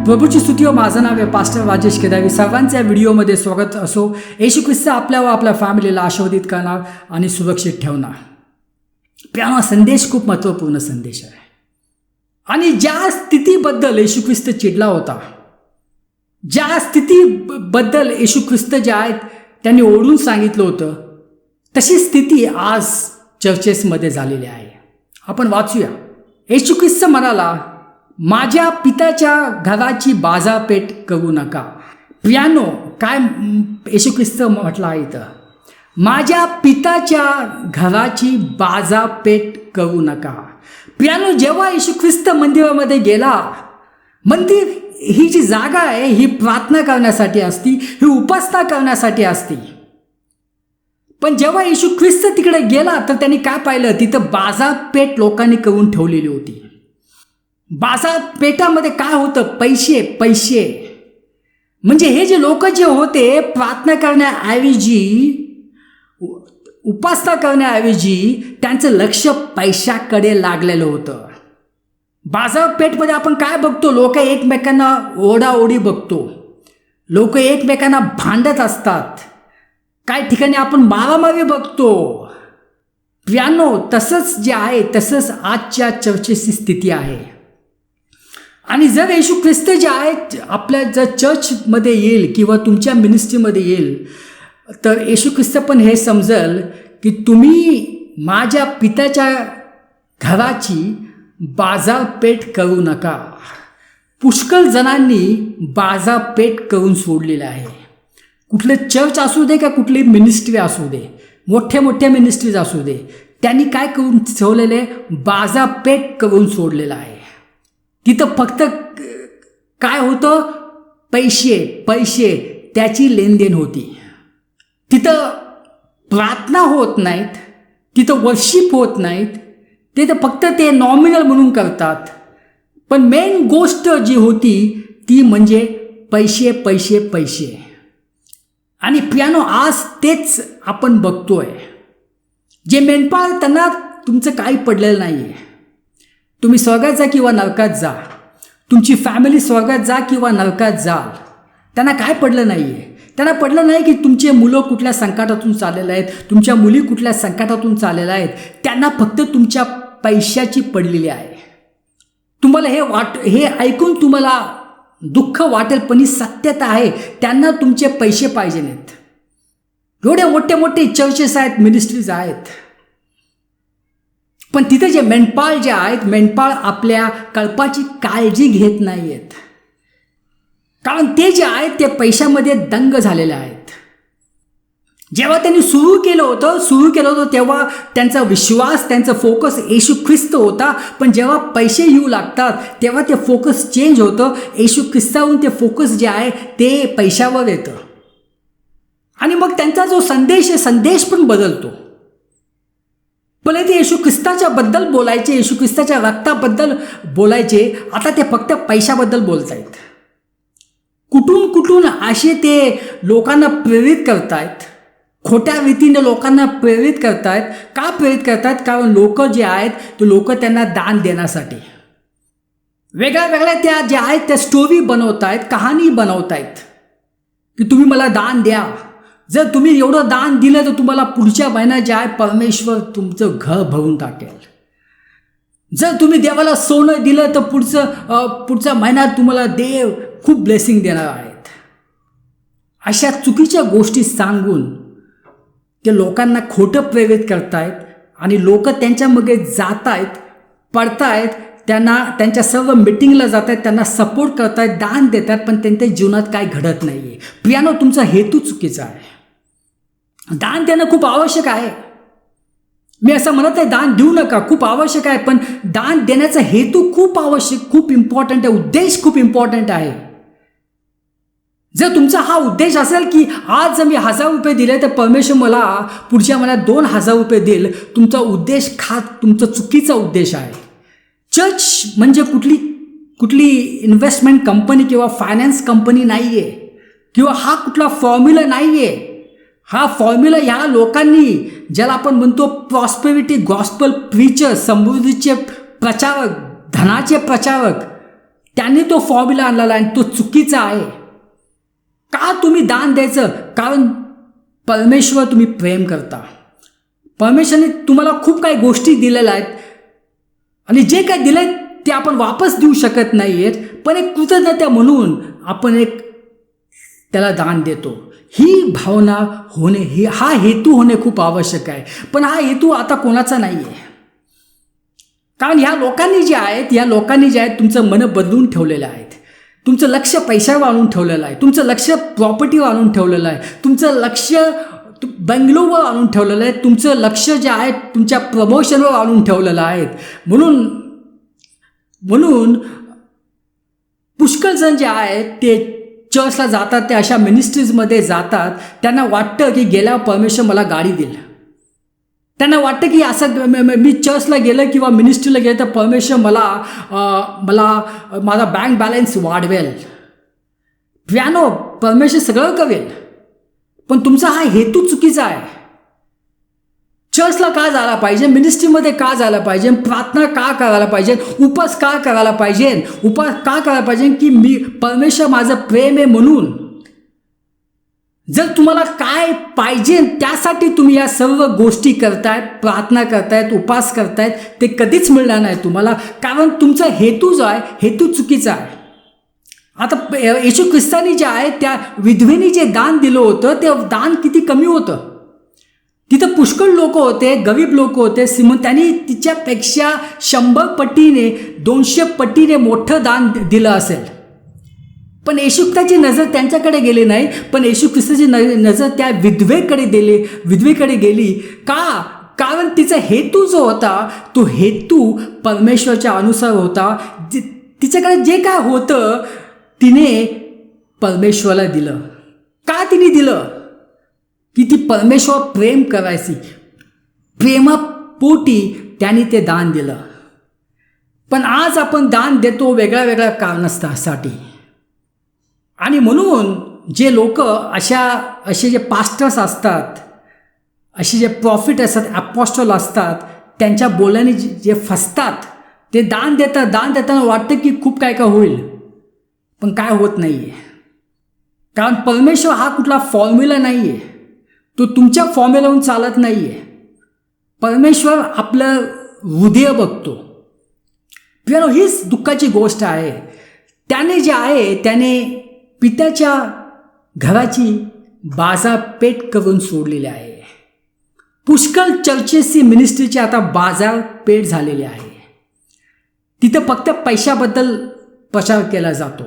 प्रभूची स्तुती व माझं नाव आहे पास्टर राजेश केदावी. सर्वांच्या व्हिडिओमध्ये स्वागत असो. येशू ख्रिस्त आपल्या व आपल्या फॅमिलीला आशीर्वादित करणार आणि सुरक्षित ठेवणार. प्रिय संदेश खूप महत्त्वपूर्ण संदेश आहे. आणि ज्या स्थितीबद्दल येशू ख्रिस्त चिडला होता, ज्या स्थितीबद्दल येशू ख्रिस्त जे आहेत त्यांनी ओढून सांगितलं होतं, तशी स्थिती आज चर्चेसमध्ये झालेली आहे. आपण वाचूया. येशू ख्रिस्त म्हणाला, माझ्या पित्याच्या घराची बाजारपेठ करू नका. प्रियानो, काय येशू ख्रिस्त म्हटलं आहे इथं? माझ्या पित्याच्या घराची बाजारपेठ करू नका. प्रियानो, जेव्हा येशू ख्रिस्त मंदिरामध्ये गेला, मंदिर ही जी जागा आहे ही प्रार्थना करण्यासाठी असती, ही उपासना करण्यासाठी असती. पण जेव्हा येशू ख्रिस्त तिकडे गेला तर त्यांनी काय पाहिलं? तिथं बाजारपेठ लोकांनी करून ठेवलेली होती. बाजारपेठामध्ये काय होतं? पैसे. म्हणजे हे जे लोक जे होते, प्रार्थना करण्याऐवजी, उपासना करण्याऐवजी त्यांचं लक्ष पैशाकडे लागलेलं होतं. बाजारपेठमध्ये आपण काय बघतो? लोक एकमेकांना ओढाओढी बघतो, लोक एकमेकांना भांडत असतात, काही ठिकाणी आपण मारामारी बघतो. प्रियानो, तसंच जे आहे तसंच आजच्या चर्चेची स्थिती आहे. आणि जर येशू ख्रिस्त जे आहेत आपल्या जर चर्चमध्ये येईल किंवा तुमच्या मिनिस्ट्रीमध्ये येईल, तर येशू ख्रिस्त पण हे समजेल की तुम्ही माझ्या पित्याच्या घराची बाजारपेठ करू नका. पुष्कळ जणांनी बाजारपेठ करून सोडलेलं आहे. कुठलं चर्च असू दे का कुठली मिनिस्ट्री असू दे, मोठ्या मिनिस्ट्रीज असू दे, त्यांनी काय करून ठेवलेले? बाजारपेठ करून सोडलेलं आहे. तिथं फक्त काय होतं? पैसे, त्याची लेनदेन होती. तिथं प्रार्थना होत नाहीत, तिथं वर्शिप होत नाहीत, तिथं फक्त ते नॉमिनल म्हणून करतात. पण मेन गोष्ट जी होती ती म्हणजे पैसे. आणि प्रियानो, आज तेच आपण बघतोय. जे मेंढपाळ, त्यांना तुमचं काही पडलेलं नाही आहे. तुम्ही स्वर्गात जा किंवा नरकात जा, तुमची फॅमिली स्वर्गात जा किंवा नरकात जाल, त्यांना काय पडलं नाही आहे. त्यांना पडलं नाही की तुमचे मुलं कुठल्या संकटातून चाललेले आहेत, तुमच्या मुली कुठल्या संकटातून चाललेल्या आहेत. त्यांना फक्त तुमच्या पैशाची पडलेली आहे. तुम्हाला हे ऐकून तुम्हाला दुःख वाटेल, पण ही सत्यता आहे. त्यांना तुमचे पैसे पाहिजे नाहीत. एवढे मोठे चर्चेस आहेत, मिनिस्ट्रीज आहेत, पण तिथे जे मेंढपाळ जे आहेत, मेंढपाळ आपल्या कळपाची काळजी घेत नाही आहेत. कारण ते जे आहेत ते पैशामध्ये दंग झालेले आहेत. जेव्हा त्यांनी सुरू केलं होतं तेव्हा त्यांचा विश्वास, त्यांचा फोकस येशू ख्रिस्त होता. पण जेव्हा पैसे येऊ लागतात तेव्हा ते फोकस चेंज होतं. येशू ख्रिस्तावरून ते फोकस जे आहे ते पैशावर येतं. आणि मग त्यांचा जो संदेश आहे, संदेश पण बदलतो. पहिले ते येशू ख्रिस्ताच्या बद्दल बोलायचे, येशू ख्रिस्ताच्या रक्ताबद्दल बोलायचे, आता ते फक्त पैशाबद्दल बोलत आहेत. कुठून असे ते लोकांना प्रेरित करतायत, खोट्या रीतीने लोकांना प्रेरित करतायत. का प्रेरित करतायत? कारण लोक जे आहेत ते लोक त्यांना दान देण्यासाठी वेगळ्या त्या ज्या आहेत त्या स्टोरी बनवतायत, कहाणी बनवतायत की तुम्ही मला दान द्या. जर तुम्ही एवढं दान दिलं तर तुम्हाला पुढच्या महिन्यात जे आहे परमेश्वर तुमचं घर भरून टाकेल. जर तुम्ही देवाला सोनं दिलं तर पुढच्या महिन्यात तुम्हाला देव खूप ब्लेसिंग देणार आहेत. अशा चुकीच्या गोष्टी सांगून ते लोकांना खोटं प्रेरित करतायत. आणि लोक त्यांच्यामध्ये जात आहेत, पडतायत, त्यांना त्यांच्या सर्व मिटिंगला जात आहेत, त्यांना सपोर्ट करतायत, दान देतात, पण त्यांच्या जीवनात काय घडत नाही आहे. प्रियानो, तुमचा हेतू चुकीचा आहे. दान देणं खूप आवश्यक आहे. मी असं म्हणत आहे दान देऊ नका, खूप आवश्यक आहे. पण दान देण्याचा हेतू खूप आवश्यक, खूप इम्पॉर्टंट आहे. उद्देश खूप इम्पॉर्टंट आहे. जर तुमचा हा उद्देश असेल की आज जर मी 1000 रुपये दिले तर परमेश्वर मला पुढच्या महिन्यात 2000 रुपये देईल, तुमचा उद्देश तुमचा चुकीचा उद्देश आहे. चर्च म्हणजे कुठली इन्व्हेस्टमेंट कंपनी किंवा फायनान्स कंपनी नाही आहे, किंवा हा कुठला फॉर्म्युला नाही आहे. हा फॉर्म्युला ह्या लोकांनी, ज्याला आपण म्हणतो प्रॉस्पेरिटी गॉस्पल प्रीचर, समृद्धीचे प्रचारक, धनाचे प्रचारक, त्यांनी तो फॉर्म्युला आणलेला आहे आणि तो चुकीचा आहे. का तुम्ही दान द्यायचं? कारण परमेश्वर तुम्ही प्रेम करता. परमेश्वरने तुम्हाला खूप काही गोष्टी दिलेल्या आहेत आणि जे काही दिले ते आपण वापस देऊ शकत नाही आहेत, पण एक कृतज्ञता म्हणून आपण एक त्याला दान देतो. ही भावना होणे, हा हेतू होणे खूप आवश्यक आहे. पण हा हेतू आता कोणाचा नाही आहे. कारण ह्या लोकांनी जे आहेत तुमचं मन बदलून ठेवलेलं आहे. तुमचं लक्ष पैशावर आणून ठेवलेलं आहे, तुमचं लक्ष प्रॉपर्टीवर आणून ठेवलेलं आहे, तुमचं लक्ष बंगलोवर आणून ठेवलेलं आहे, तुमचं लक्ष जे आहे तुमच्या प्रमोशनवर आणून ठेवलेलं आहे. म्हणून पुष्कळजण जे आहेत ते चर्चला जातात, ते अशा मिनिस्ट्रीजमध्ये जातात. त्यांना वाटतं की गेल्यावर परमेश्वर मला गाडी देईल. त्यांना वाटतं की असं मी चर्चला गेलं किंवा मिनिस्ट्रीला गेलं तर परमेश्वर मला माझा बँक बॅलन्स वाढवेल. परमेश्वर सगळं करेल, पण तुमचा हा हेतू चुकीचा आहे. चर्चला का जायला पाहिजे? मिनिस्ट्रीमध्ये का जायला पाहिजे? प्रार्थना का करायला पाहिजे? उपास का करायला पाहिजे? उपास का करायला पाहिजे? की परमेश्वर माझं प्रेम आहे म्हणून. जर तुम्हाला काय पाहिजे त्यासाठी तुम्ही या सर्व गोष्टी करतायत, प्रार्थना करतायत, उपास करतायत, ते कधीच मिळणार नाही तुम्हाला. कारण तुमचा हेतू जो आहे हेतू चुकीचा आहे. आता येशू ख्रिस्तानी जे आहे त्या विधवेनी जे दान दिलं होतं ते दान किती कमी होतं. तिथं पुष्कळ लोक होते, गरीब लोक होते. त्यांनी तिच्यापेक्षा 100 पटीने 200 पटीने मोठं दान दिलं असेल. पण येशू ख्रिस्ताची नजर त्यांच्याकडे गेली नाही, पण येशू ख्रिस्ताची नजर त्या विधवेकडे गेली. का? कारण तिचा हेतू जो होता तो हेतू परमेश्वरच्या अनुसार होता. तिच्याकडे जे काय होतं तिने परमेश्वराला दिलं. का तिने दिलं? की ती परमेश्वर प्रेम करायची, प्रेमापोटी त्यांनी ते दान दिलं. पण आज आपण दान देतो वेगळ्या कारणासाठी. आणि म्हणून जे लोक असे जे पास्टर्स असतात, असे जे प्रॉफिट असतात, अपॉस्टल असतात, त्यांच्या बोलण्याने जे फसतात, ते दान देताना वाटतं की खूप काय होईल, पण काय होत नाही आहे. कारण परमेश्वर हा कुठला फॉर्म्युला नाही आहे, तो तुमच्या फॉर्म्युलावरून चालत नाही आहे. परमेश्वर आपलं हृदय बघतो. हीच दुःखाची गोष्ट आहे. त्याने पित्याच्या घराची बाजारपेठ करून सोडलेली आहे. पुष्कळ चर्चेसची मिनिस्ट्रीची आता बाजारपेठ झालेली आहे. तिथं फक्त पैशाबद्दल प्रचार केला जातो.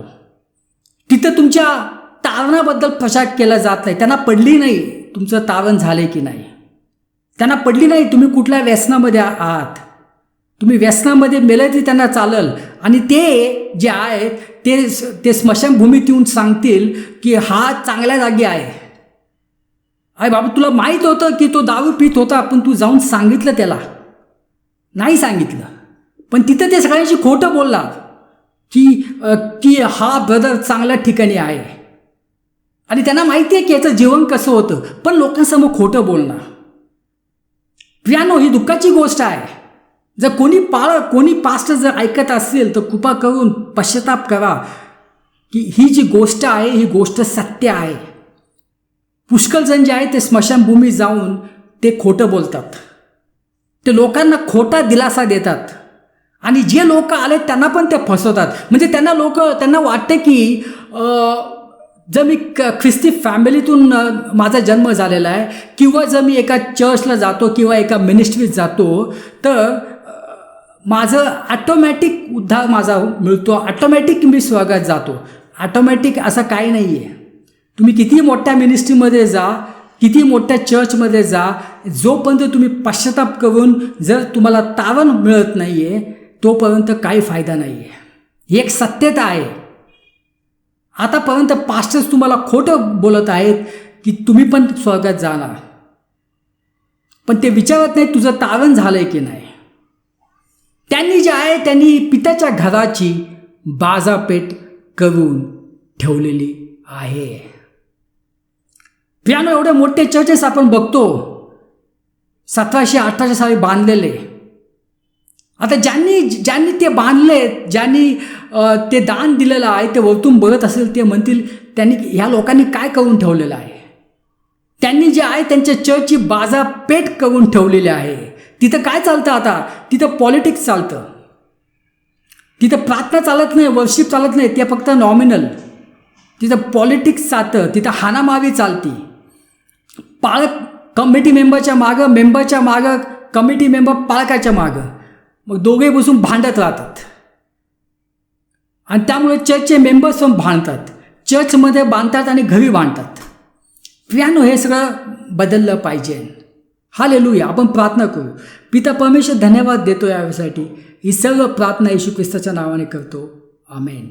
तिथं तुमच्या तारणाबद्दल प्रचार केला जात नाही. त्यांना पडली नाही तुमचं तारण झाले की नाही. त्यांना पडली नाही तुम्ही कुठल्या व्यसनामध्ये आहात. तुम्ही व्यसनामध्ये मेले तरी त्यांना चालेल. आणि ते जे आहे ते स्मशानभूमीत येऊन सांगतील की हा चांगल्या जागी आहे. अरे बाबा, तुला माहीत होतं की तो दारू पीत होता, पण तू जाऊन सांगितलं त्याला? नाही सांगितलं. पण तिथं ते सगळ्यांशी खोटं बोलला की हा ब्रदर चांगल्या ठिकाणी आहे. आणि त्यांना माहिती आहे की याचं जीवन कसं होतं, पण लोकांसमोर खोटं बोलणार. ही दुःखाची गोष्ट आहे. जर कोणी पास्टर जर ऐकत असेल तर कृपा करून पश्चाताप करा की ही जी गोष्ट आहे ही गोष्ट सत्य आहे. पुष्कळ जण जे आहे ते स्मशानभूमी जाऊन ते खोटं बोलतात. ते लोकांना खोटा दिलासा देतात. आणि जे लोक आले त्यांना पण ते फसवतात. म्हणजे त्यांना वाटतं की जर मी ख्रिस्ती फॅमिलीतून माझा जन्म झालेला आहे किंवा जर मी एका चर्चला जातो किंवा एका मिनिस्ट्रीत जातो तर माझं ॲटोमॅटिक उद्धार माझा मिळतो, ऑटोमॅटिक मी स्वर्गात जातो. ऑटोमॅटिक असं काही नाही आहे. तुम्ही किती मोठ्या मिनिस्ट्रीमध्ये जा, किती मोठ्या चर्चमध्ये जा, जोपर्यंत तुम्ही पश्चाताप करून जर तुम्हाला तारण मिळत नाही आहे तोपर्यंत काही फायदा नाही आहे. ही एक सत्यता आहे. आतापर्यंत पास्टर्स तुम्हाला खोटं बोलत आहेत की तुम्ही पण स्वर्गात जाणार, पण ते विचारत नाही तुझं तारण झालंय की नाही. त्यांनी पित्याच्या घराची बाजारपेठ करून ठेवलेली आहे. एवढे मोठे चर्चेस आपण बघतो 1700-1800 साली बांधलेले, आता ज्यांनी ते बांधले, ज्यांनी ते दान दिलेलं आहे, ते वरतून बघत असेल ते म्हणतील त्यांनी ह्या लोकांनी काय करून ठेवलेलं आहे. त्यांनी जे आहे त्यांच्या चर्चची बाजारपेठ करून ठेवलेली आहे. तिथं काय चालतं आता? तिथं पॉलिटिक्स चालतं. तिथं प्रार्थना चालत नाही, वर्शिप चालत नाही, ते फक्त नॉमिनल. तिथं पॉलिटिक्स चालतं, तिथं हाणामारी चालती. पाळक कमिटी मेंबरच्या मागं, कमिटी मेंबर पालकाच्या मागं, मग दोघे बसून भांडत राहतात. आणि त्यामुळे चर्चचे मेंबर्स पण भांडतात, चर्चमध्ये बांधतात आणि घरी बांधतात. प्रियानो, हे सगळं बदललं पाहिजे. हालेलुया. आपण प्रार्थना करू. पिता परमेश्वर, धन्यवाद देतो यासाठी. ही सर्व प्रार्थना येशू ख्रिस्ताच्या नावाने करतो. आमेन.